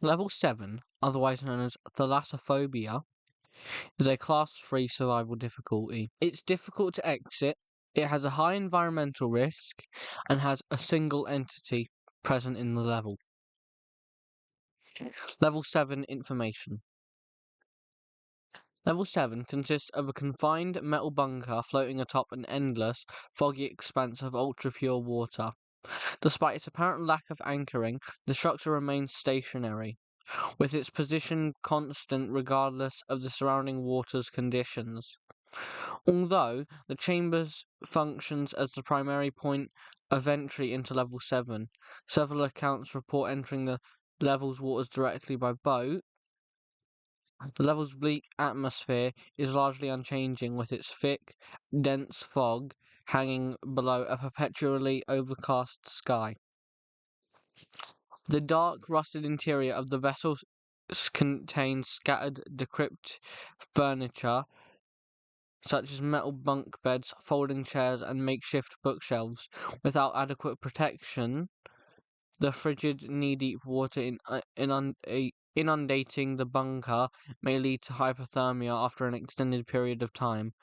Level 7, otherwise known as thalassophobia, is a class 3 survival difficulty. It's difficult to exit, it has a high environmental risk, and has a single entity present in the level. Level 7 information. Level 7 consists of a confined metal bunker floating atop an endless, foggy expanse of ultra-pure water. Despite its apparent lack of anchoring, the structure remains stationary, with its position constant regardless of the surrounding water's conditions. Although the chamber functions as the primary point of entry into Level 7, several accounts report entering the level's waters directly by boat. The level's bleak atmosphere is largely unchanging, with its thick, dense fog hanging below a perpetually overcast sky. The dark, rusted interior of the vessel contains scattered, decrepit furniture, such as metal bunk beds, folding chairs, and makeshift bookshelves. Without adequate protection, the frigid, knee-deep water inundating the bunker may lead to hypothermia after an extended period of time,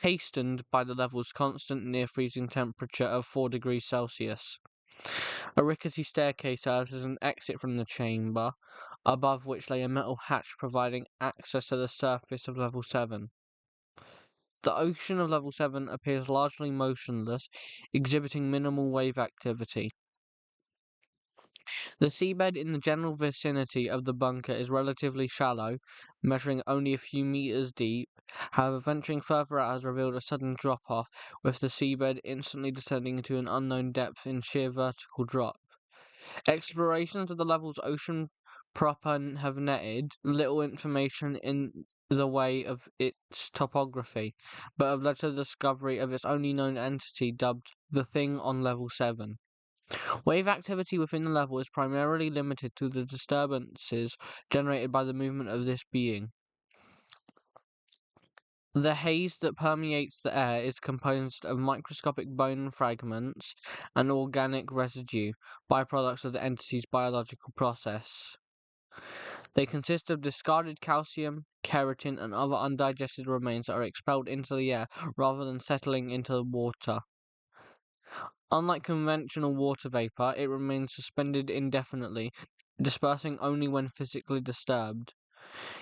hastened by the level's constant near-freezing temperature of 4 degrees Celsius. A rickety staircase serves as an exit from the chamber, above which lay a metal hatch providing access to the surface of Level 7. The ocean of Level 7 appears largely motionless, exhibiting minimal wave activity. The seabed in the general vicinity of the bunker is relatively shallow, measuring only a few meters deep. However, venturing further out has revealed a sudden drop-off, with the seabed instantly descending into an unknown depth in sheer vertical drop. Explorations of the level's ocean proper have netted little information in the way of its topography, but have led to the discovery of its only known entity, dubbed the Thing on Level 7. Wave activity within the level is primarily limited to the disturbances generated by the movement of this being. The haze that permeates the air is composed of microscopic bone fragments and organic residue, byproducts of the entity's biological process. They consist of discarded calcium, keratin, and other undigested remains that are expelled into the air rather than settling into the water. Unlike conventional water vapor, it remains suspended indefinitely, dispersing only when physically disturbed.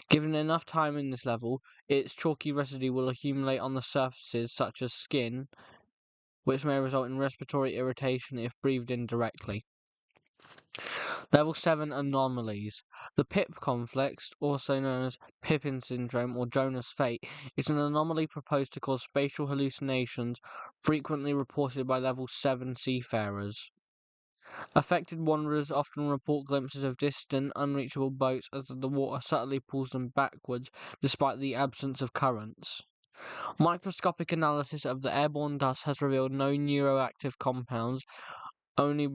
Given enough time in this level, its chalky residue will accumulate on the surfaces such as skin, which may result in respiratory irritation if breathed in directly. Level 7 anomalies. The PIP complex, also known as Pippin syndrome or Jonah's fate, is an anomaly proposed to cause spatial hallucinations frequently reported by Level 7 seafarers. Affected wanderers often report glimpses of distant, unreachable boats as the water subtly pulls them backwards despite the absence of currents. Microscopic analysis of the airborne dust has revealed no neuroactive compounds, only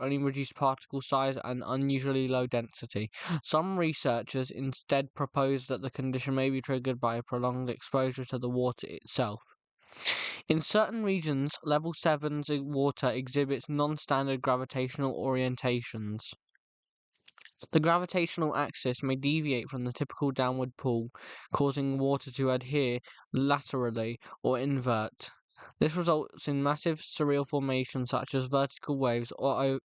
reduced particle size and unusually low density. Some researchers instead propose that the condition may be triggered by a prolonged exposure to the water itself. In certain regions, Level 7's water exhibits non-standard gravitational orientations. The gravitational axis may deviate from the typical downward pull, causing water to adhere laterally or invert. This results in massive surreal formations such as vertical waves or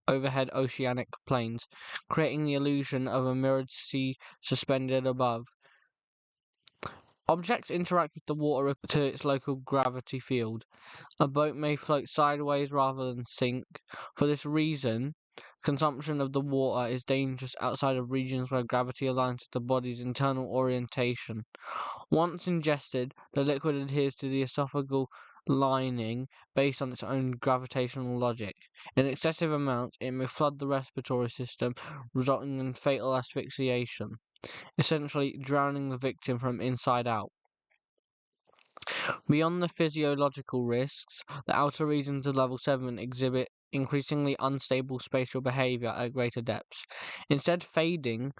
overhead oceanic plains, creating the illusion of a mirrored sea suspended above. Objects interact with the water to its local gravity field. A boat may float sideways rather than sink. For this reason, consumption of the water is dangerous outside of regions where gravity aligns with the body's internal orientation. Once ingested, the liquid adheres to the esophageal lining based on its own gravitational logic. In excessive amounts, it may flood the respiratory system, resulting in fatal asphyxiation, essentially drowning the victim from inside out. Beyond the physiological risks, the outer regions of Level 7 exhibit increasingly unstable spatial behavior at greater depths. Instead fading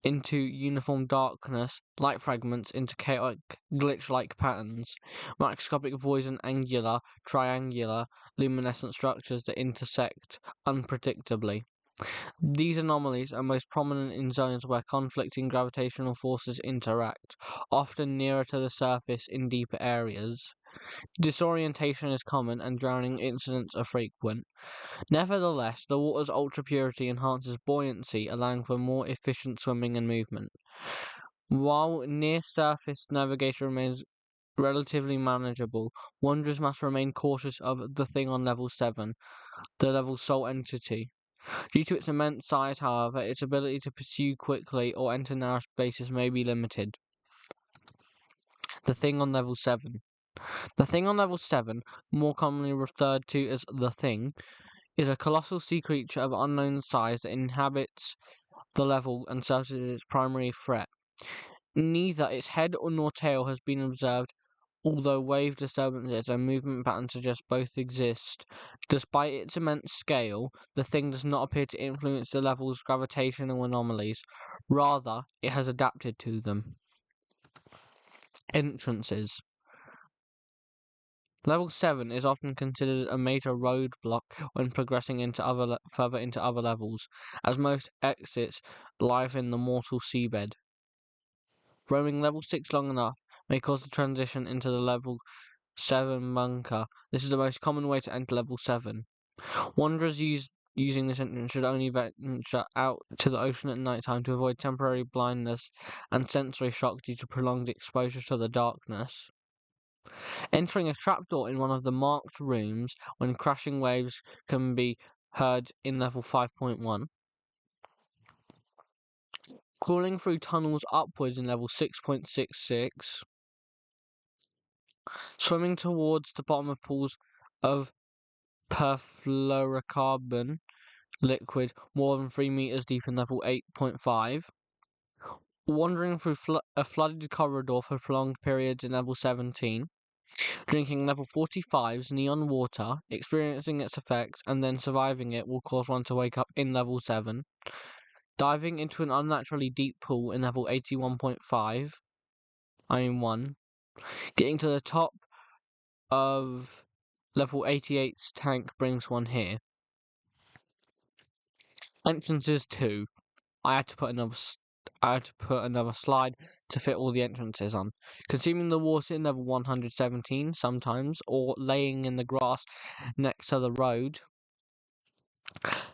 into uniform darkness, light fragments into chaotic, glitch-like patterns, microscopic voids and angular, triangular, luminescent structures that intersect unpredictably. These anomalies are most prominent in zones where conflicting gravitational forces interact, often nearer to the surface in deeper areas. Disorientation is common and drowning incidents are frequent. Nevertheless, the water's ultra purity enhances buoyancy, allowing for more efficient swimming and movement. While near-surface navigation remains relatively manageable, wanderers must remain cautious of the thing on level 7, the level's sole entity. Due to its immense size, however, its ability to pursue quickly or enter narrow spaces may be limited. The thing on level 7. The thing on level 7, more commonly referred to as the Thing, is a colossal sea creature of unknown size that inhabits the level and serves as its primary threat. Neither its head nor tail has been observed, although wave disturbances and movement patterns suggest both exist. Despite its immense scale, the Thing does not appear to influence the level's gravitational anomalies. Rather, it has adapted to them. Entrances. Level 7 is often considered a major roadblock when progressing into further into other levels, as most exits lie in the mortal seabed. Roaming level 6 long enough may cause the transition into the level 7 bunker. This is the most common way to enter level 7. Wanderers using this entrance should only venture out to the ocean at night time to avoid temporary blindness and sensory shock due to prolonged exposure to the darkness. Entering a trapdoor in one of the marked rooms when crashing waves can be heard in level 5.1. Crawling through tunnels upwards in level 6.66. Swimming towards the bottom of pools of perfluorocarbon liquid more than 3 meters deep in level 8.5. Wandering through a flooded corridor for prolonged periods in level 17. Drinking level 45's neon water, experiencing its effects, and then surviving it will cause one to wake up in level 7. Diving into an unnaturally deep pool in level 81.5. 1. Getting to the top of level 88's tank brings one here. Entrances 2. I had to put another slide to fit all the entrances on. Consuming the water in level 117 sometimes, or laying in the grass next to the road.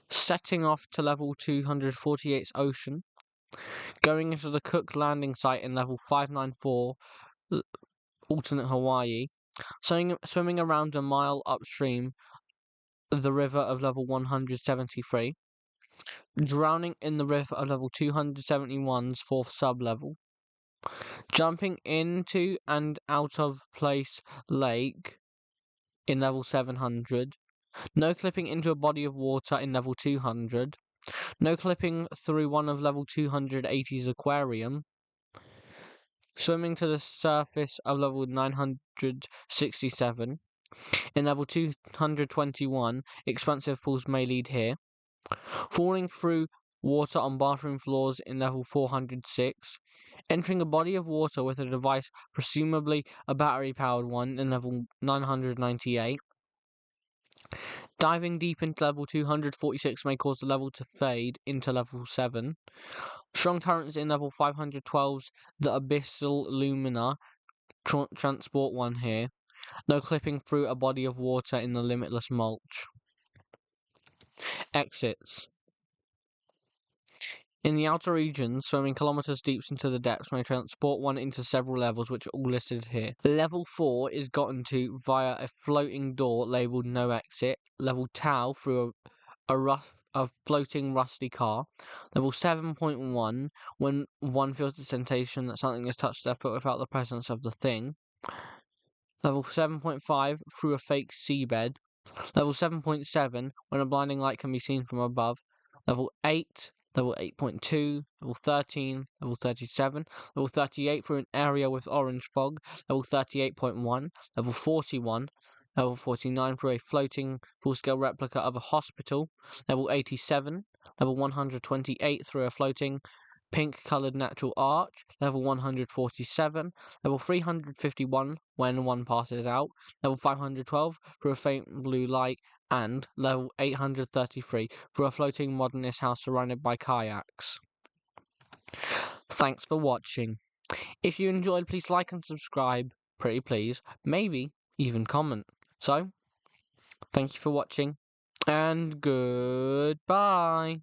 Setting off to level 248's ocean. Going into the Cook landing site in level 594, alternate Hawaii. Swimming around a mile upstream the river of level 173. Drowning in the river of level 271's 4th sub-level. Jumping into and out of place lake in level 700. No clipping into a body of water in level 200. No clipping through one of level 280's aquarium. Swimming to the surface of level 967. In level 221, expansive pools may lead here. Falling through water on bathroom floors in level 406. Entering a body of water with a device, presumably a battery-powered one, in level 998. Diving deep into level 246 may cause the level to fade into level 7. Strong currents in level 512's the Abyssal Lumina transport one here. No clipping through a body of water in the Limitless Mulch. Exits. In the outer regions, swimming kilometers deep into the depths may transport one into several levels, which are all listed here. Level 4 is gotten to via a floating door labelled No Exit. Level Tau through a floating rusty car. Level 7.1, when one feels the sensation that something has touched their foot without the presence of the thing. Level 7.5, through a fake seabed. Level 7.7, when a blinding light can be seen from above. Level 8, level 8.2, level 13, level 37, level 38 through an area with orange fog, level 38.1, level 41, level 49 through a floating full-scale replica of a hospital, level 87, level 128 through a floating pink coloured natural arch, level 147, level 351 when one passes out, level 512 through a faint blue light, and level 833 through a floating modernist house surrounded by kayaks. Thanks for watching. If you enjoyed, please like and subscribe, pretty please, maybe even comment. So, thank you for watching, and goodbye.